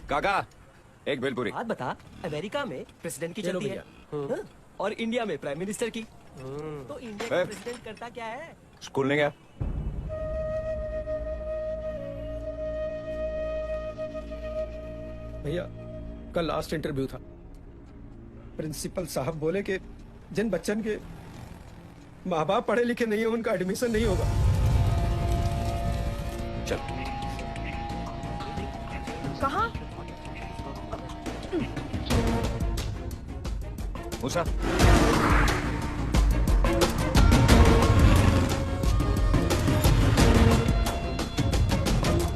काका एक भेलपुरी। बात बता, अमेरिका में प्रेसिडेंट की चलती है हाँ? और इंडिया में प्राइम मिनिस्टर की। तो इंडिया का प्रेसिडेंट करता क्या है? स्कूल नहीं गया? भैया कल लास्ट इंटरव्यू था। प्रिंसिपल साहब बोले कि जिन बच्चन के माँ बाप पढ़े लिखे नहीं है उनका एडमिशन नहीं होगा। चल। कहाँ? मूसा।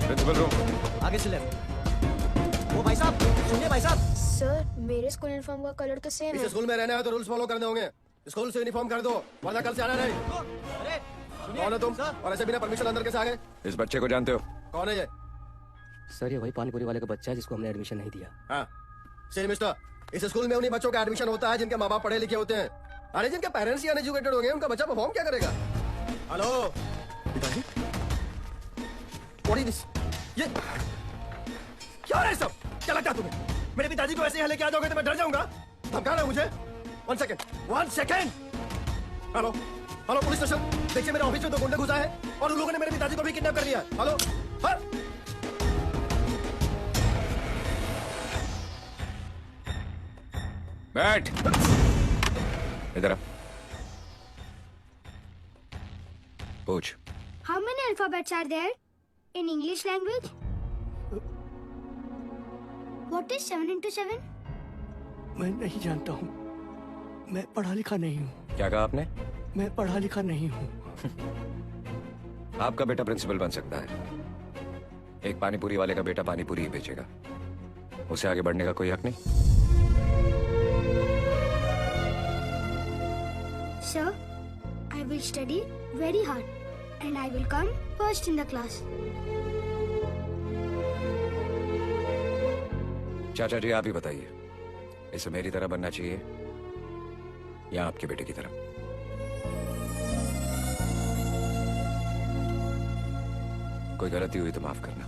Principal room. आगे से लेफ्ट। वो भाई साहब, सुनिए भाई साहब। सर मेरे स्कूल यूनिफॉर्म का कलर तो सेम है। इस स्कूल में रहना है तो रूल्स फॉलो करने होंगे। स्कूल से यूनिफॉर्म कर दो वरना कल से आना नहीं। अरे कौन है तुम और ऐसे बिना परमिशन अंदर कैसे आ गए? इस बच्चे को जानते हो? कौन है ये? सर ये वही पानीपुरी वाले का बच्चा है जिसको हमने एडमिशन नहीं दिया। हाँ सही मिस्टर, इस स्कूल में उन्हीं बच्चों का एडमिशन होता है जिनके माँ बाप पढ़े लिखे होते हैं। अरे जिनके पेरेंट्स ही अनएजुकेटेड होंगे उनका बच्चा परफॉर्म क्या करेगा? हेलो पिताजी, व्हाट इज दिस? ये क्या है सब? क्या लगता है तुम्हें मेरे पिताजी को ऐसे यहाँ लेके आ जाओगे तो मैं डर जाऊंगा? धमका रहे हो मुझे? 1 second 1 second. Hello hello police station, देखिए मेरे ऑफिस में 2 गुंडे घुसा है और उन लोगों ने मेरे पिताजी को भी किडनैप कर लिया है। हेलो हाँ? बैठ इधर आ। पूछ। How many alphabets are there in English language? What is 7 into 7? मैं नहीं जानता हूँ, मैं पढ़ा लिखा नहीं हूँ। क्या कहा आपने? मैं पढ़ा लिखा नहीं हूँ। आपका बेटा प्रिंसिपल बन सकता है, एक पानीपुरी वाले का बेटा पानीपुरी ही बेचेगा, उसे आगे बढ़ने का कोई हक नहीं। Sir, I will study very hard and I will come first in the class. चाचा जी आप ही बताइए, इसे मेरी तरह बनना चाहिए या आपके बेटे की तरह? कोई गलती हुई तो माफ करना।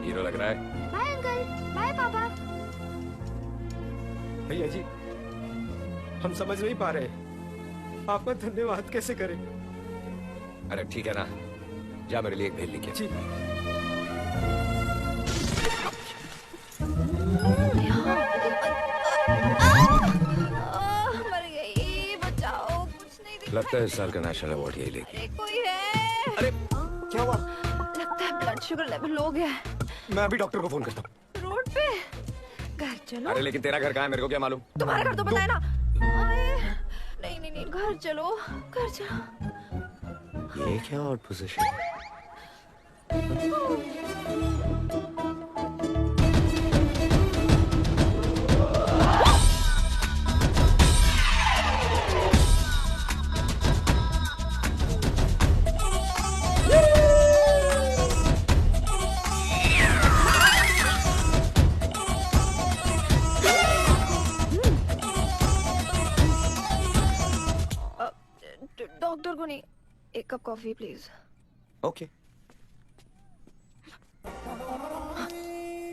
हीरो लग रहा है। Bye uncle, bye पापा। भैया जी हम समझ नहीं पा रहे, आपका धन्यवाद कैसे करें? अरे ठीक है ना, जा मेरे लिए एक भेल लेके। जी मर गई, बचाओ, कुछ नहीं दिख लगता है इस साल का नेशनल अवार्ड यही लेगी। रहा, कोई है? अरे क्या हुआ? लगता है ब्लड शुगर लेवल लो गया है। मैं अभी डॉक्टर को फोन करता हूँ। रोड पे घर चलो। अरे लेकिन तेरा घर कहाँ है मेरे को क्या मालूम? तुम्हारा घर तो पता है ना। नहीं नहीं नहीं, घर चलो, घर चलो। ये क्या ऑड पोजीशन? डॉक्टर को नहीं, 1 कप कॉफी प्लीज। ओके।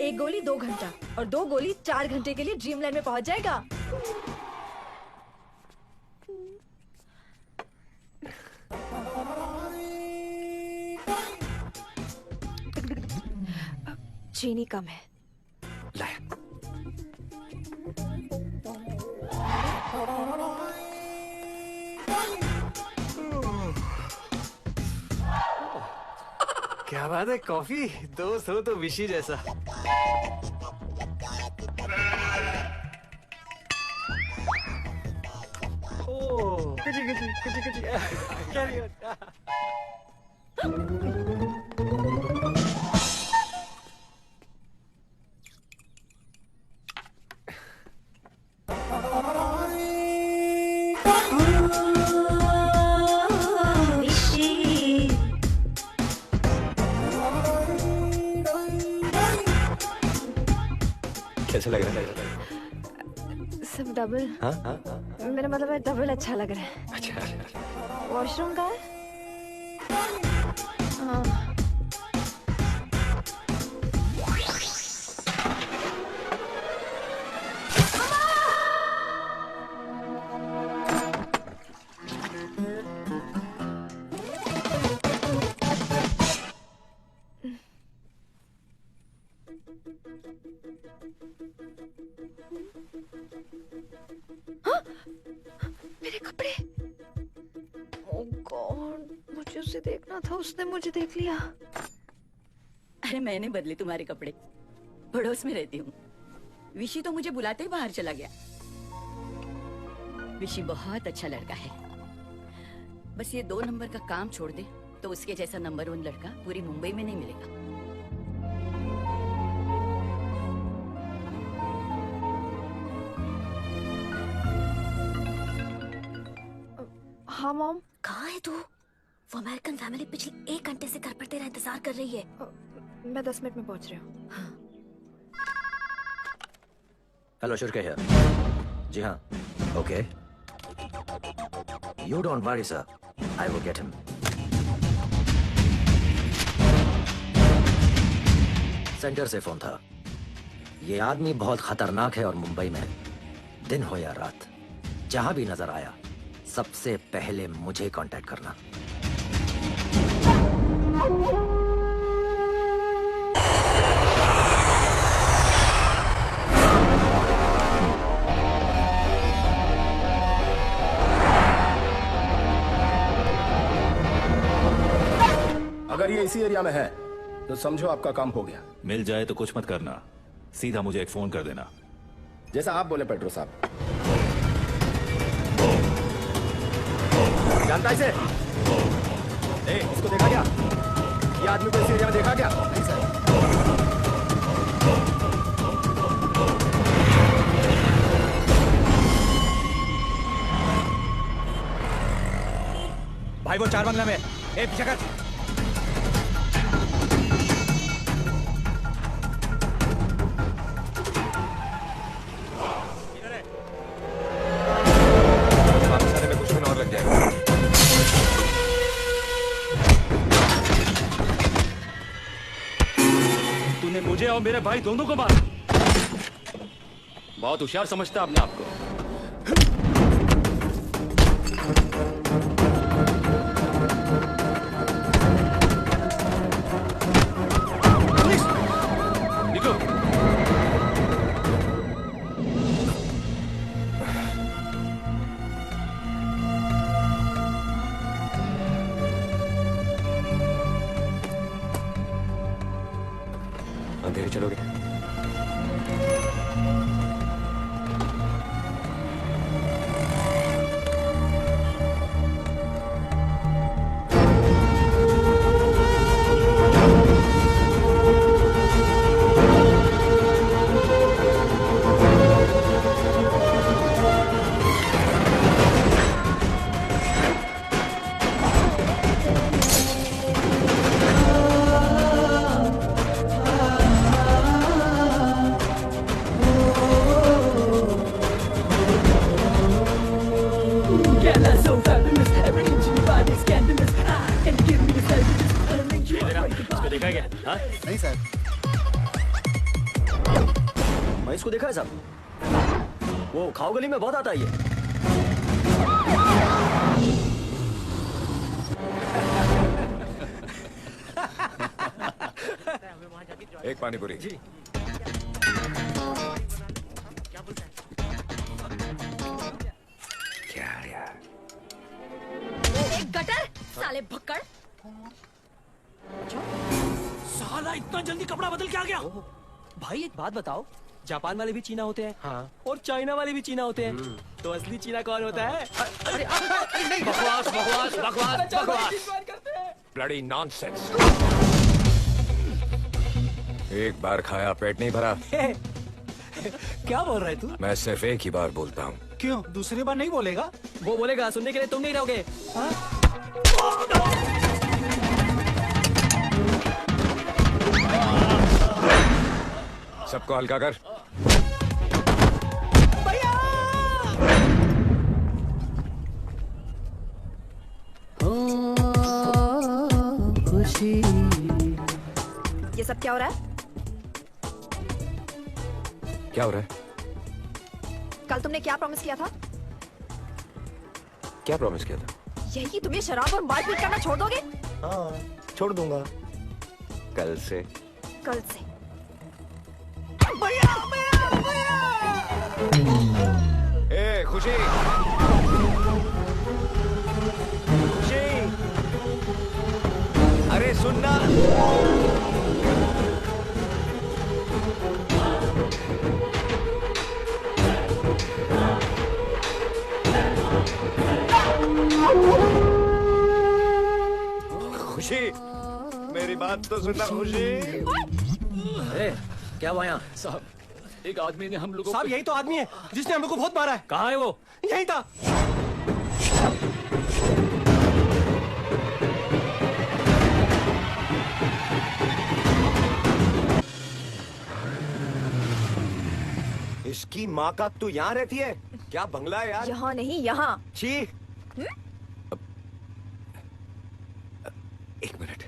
1 गोली 2 घंटा और 2 गोली 4 घंटे के लिए ड्रीमलैंड में पहुंच जाएगा। चीनी कम है। लाया। क्या बात है, कॉफी दोस्त हो तो विशी जैसा। ओह कुछ कैरी ऑन। कैसे लग रहा है? सब डबल। हाँ हाँ हाँ। मेरा मतलब है डबल अच्छा लग रहा है। अच्छा वॉशरूम का है? हाँ। मेरे कपड़े। ओह गॉड, मुझे उसे देखना था, उसने मुझे देख लिया। अरे मैंने बदले तुम्हारे कपड़े, पड़ोस में रहती हूँ। विशी तो मुझे बुलाते ही बाहर चला गया। विशी बहुत अच्छा लड़का है, बस ये 2 नंबर का काम छोड़ दे तो उसके जैसा नंबर 1 लड़का पूरी मुंबई में नहीं मिलेगा। हाँ मॉम। कहाँ है तू? वो अमेरिकन फैमिली पिछले 1 घंटे से घर पर तेरा इंतजार कर रही है। मैं 10 मिनट में पहुंच रही हूँ। हेलो शुक्र है। जी हाँ, okay. You don't worry sir, I will get him. Centre से फोन था। ये आदमी बहुत खतरनाक है और मुंबई में दिन हो या रात जहां भी नजर आया सबसे पहले मुझे कांटेक्ट करना। अगर ये इसी एरिया में है तो समझो आपका काम हो गया। मिल जाए तो कुछ मत करना, सीधा मुझे एक फोन कर देना। जैसा आप बोले पेट्रो साहब। जानता है इसे? इसको देखा क्या? ये आदमी को इस एरिया में देखा क्या? नहीं सर। भाई वो 4 बंगला में। पीछे कर। वापस आने में कुछ दिन और लग जाएगा। तूने मुझे और मेरे भाई दोनों को मारा। बहुत होशियार समझता अपने आप को। अंधेरे चलोगे? देखा क्या? हाँ? नहीं सर। मैं इसको देखा है साहब, वो खाओ गली में बहुत आता है ये। एक पानी पूरी। जी। क्या यार? एक गटर साले भक्कड़। साला इतना जल्दी कपड़ा बदल के आ गया। भाई एक बात बताओ, जापान वाले भी चीना होते हैं। हाँ। और चाइना वाले भी चीना होते हैं। तो असली चीना कौन होता है? अरे नहीं, बकवास बकवास बकवास बकवास। Bloody nonsense. एक बार खाया पेट नहीं भरा। क्या बोल रहा है तू? मैं सिर्फ एक ही बार बोलता हूँ। क्यों? दूसरी बार नहीं बोलेगा? वो बोलेगा, सुनने के लिए तुम नहीं रहोगे। हाँ? सबको हल्का कर। भैया! क्या हो रहा है? क्या हो रहा है? कल तुमने क्या प्रॉमिस किया था? क्या प्रॉमिस किया था? यही, तुम ये शराब और मारपीट करना छोड़ दोगे? हाँ, छोड़ दूंगा कल से। कल से। ए खुशी, खुशी, अरे सुनना। खुशी, मेरी बात तो सुनना खुशी। ए, क्या हुआ यहाँ? साहब, एक आदमी ने हम लोगों साहब, यही तो आदमी है जिसने हम लोग को बहुत मारा है। कहाँ है वो? यही था। इसकी माँ का तू यहाँ रहती है? क्या बंगला है यार? यहाँ नहीं, यहाँ। छी। एक मिनट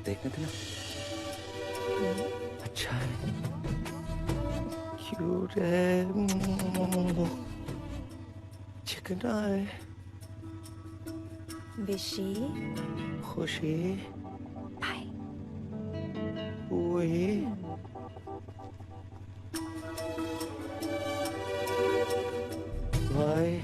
देखने देना। अच्छा है, क्यूट है, चिकना है, विशी, खुशी, बाय। वही बाय।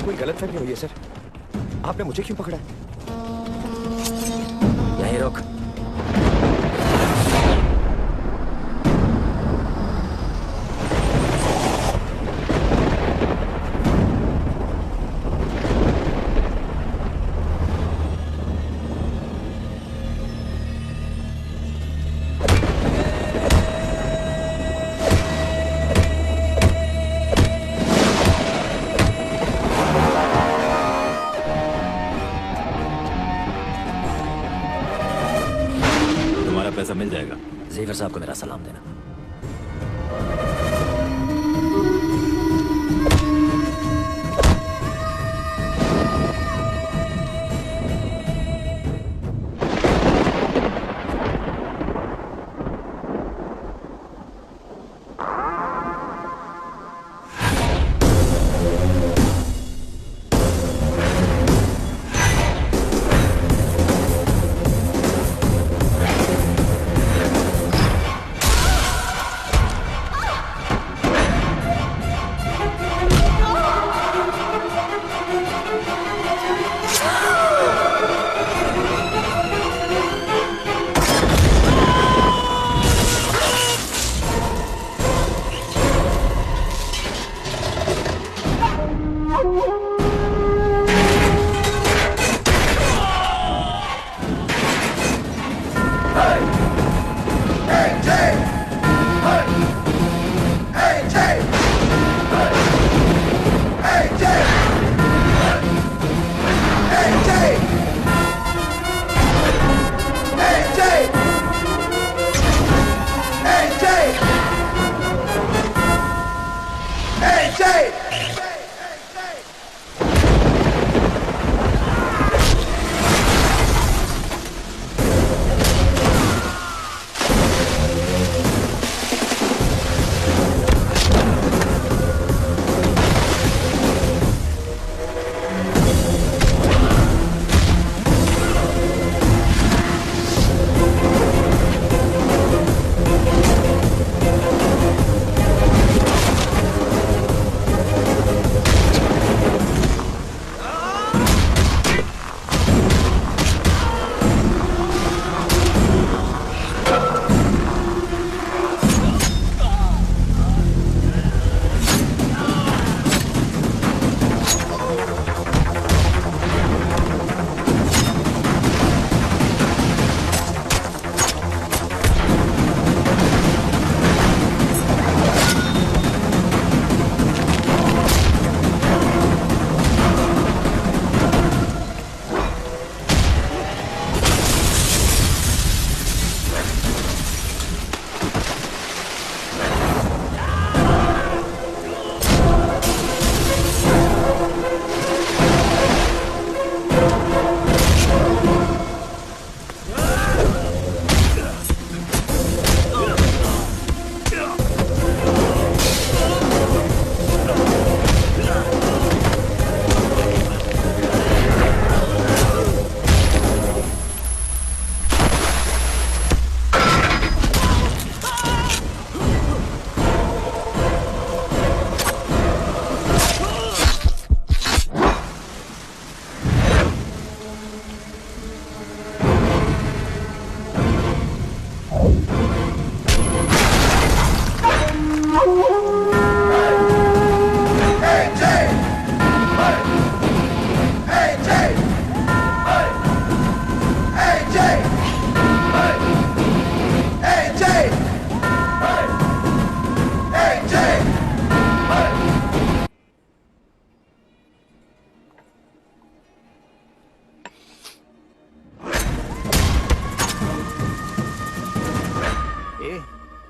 कोई गलतफहमी हुई है सर? आपने मुझे क्यों पकड़ा? यहीं रुक। पैसा मिल जाएगा। जेवर साहब को मेरा सलाम देना।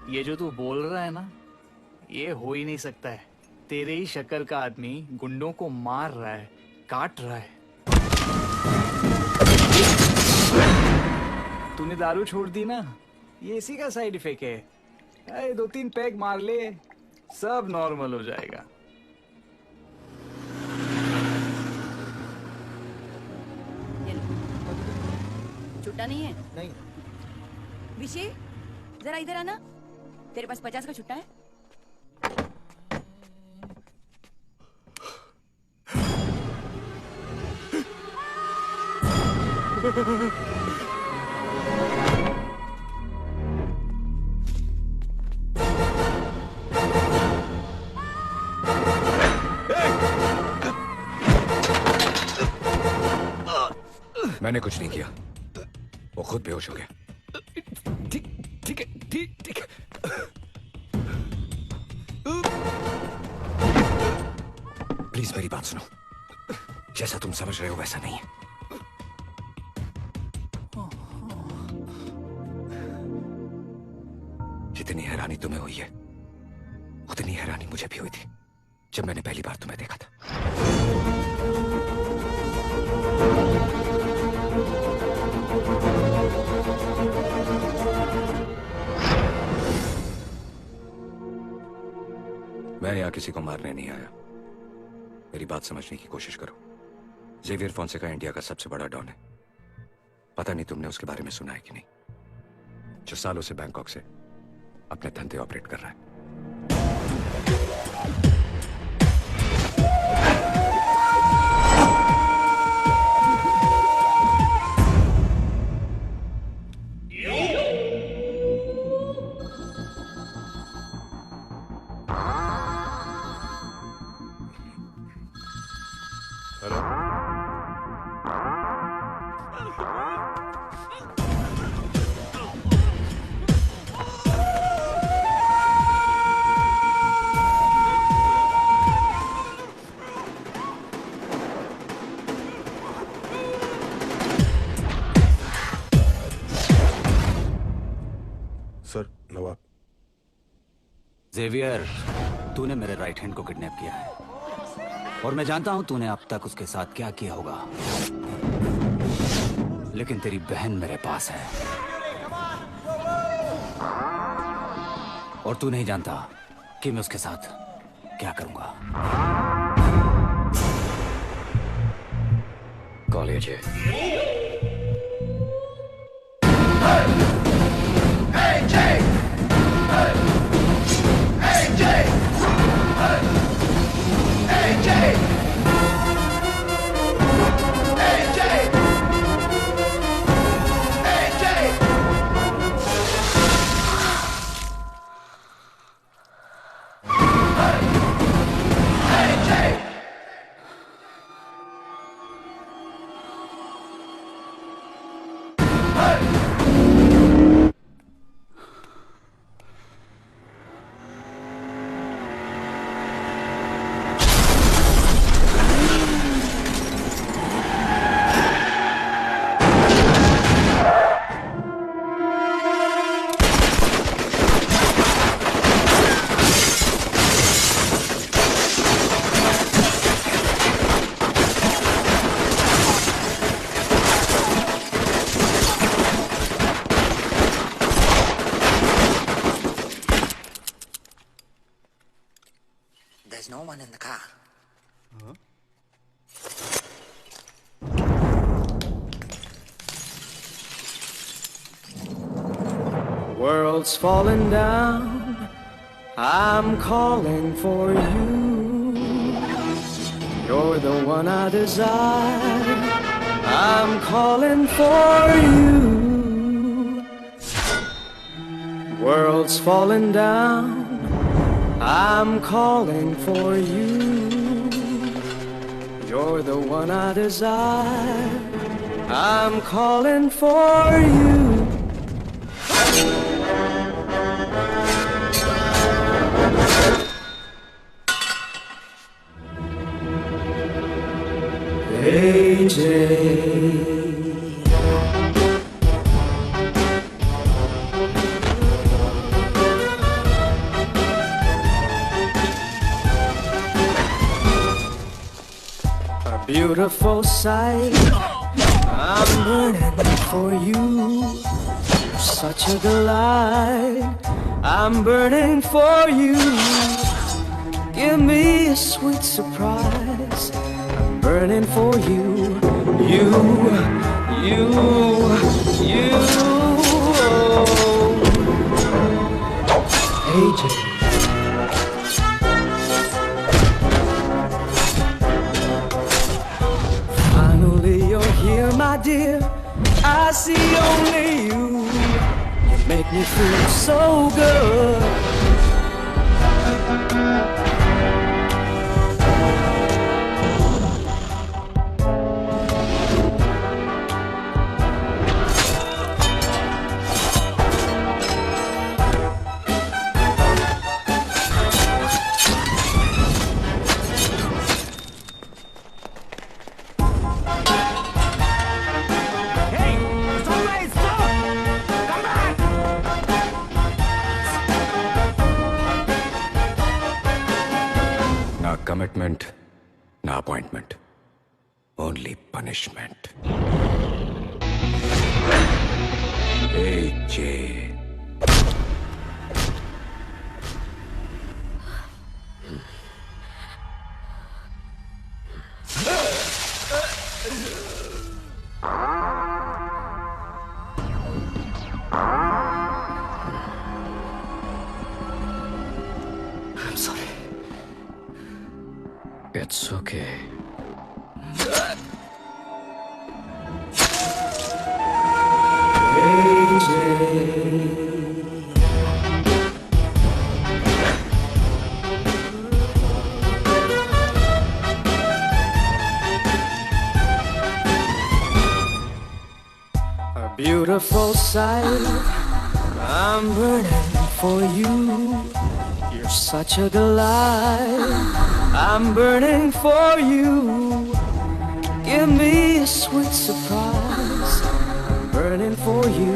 ये जो तू बोल रहा है ना, ये हो ही नहीं सकता है। तेरे ही शक्ल का आदमी गुंडों को मार रहा है, काट रहा है। तूने दारू छोड़ दी ना, ये इसी का साइड इफेक्ट है। अरे 2-3 पैग मार ले, सब नॉर्मल हो जाएगा। छुट्टा नहीं है? नहीं। विषय जरा इधर आना, तेरे पास 50 का छुट्टा है? मैंने कुछ नहीं किया, वो खुद बेहोश हो गया। ठीक ठीक है, ठीक है। प्लीज मेरी बात सुनो, जैसा तुम समझ रहे हो वैसा नहीं है। जितनी हैरानी तुम्हें हुई है, उतनी हैरानी मुझे भी हुई थी जब मैंने पहली बार तुम्हें देखा था। मैं यहां किसी को मारने नहीं आया, मेरी बात समझने की कोशिश करो। जेवियर फोंसेका इंडिया का सबसे बड़ा डॉन है। पता नहीं तुमने उसके बारे में सुना है कि नहीं, जो सालों से बैंकॉक से अपने धंधे ऑपरेट कर रहा है। सर, नवाब। जेवियर, तूने मेरे राइट हैंड को किडनैप किया है और मैं जानता हूं तूने अब तक उसके साथ क्या किया होगा, लेकिन तेरी बहन मेरे पास है और तू नहीं जानता कि मैं उसके साथ क्या करूंगा। कॉलेज है। There's no one in the car. World's falling down, I'm calling for you. You're the one I desire, I'm calling for you. World's falling down, I'm calling for you. You're the one I desire, I'm calling for you. AJ. beautiful sight. I'm burning for you. You're such a delight. I'm burning for you. Give me a sweet surprise. I'm burning for you. You. AJ. Finally you're here, my dear. I see only you. You make me feel so good. ना commitment ना appointment, only punishment. AJ। I'm sorry. It's okay. A beautiful sight. I'm burning for you. You're such a delight. I'm burning for you. Give me a sweet surprise. I'm burning for you.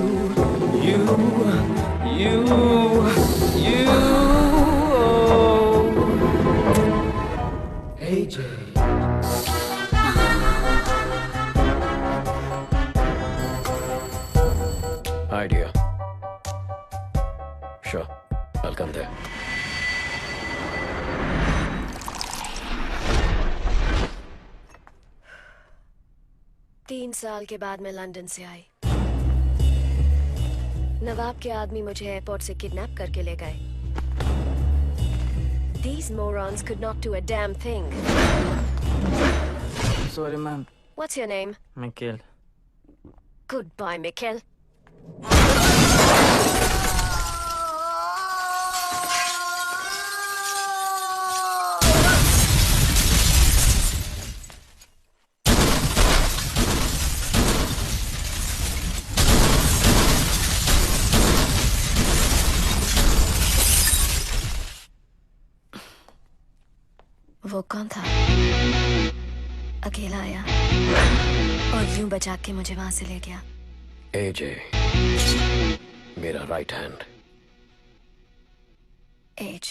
AJ. Idea. Sure, I'll come there. तीन साल के बाद मैं London से आई। नवाब के आदमी मुझे airport से किडनैप करके ले गए। These morons could not do a damn thing. Sorry, ma'am. What's your name? Mikhail. Goodbye, Mikhail. वो कौन था? अकेला आया और यूं बचा के मुझे वहां से ले गया। AJ, मेरा राइट हैंड। AJ।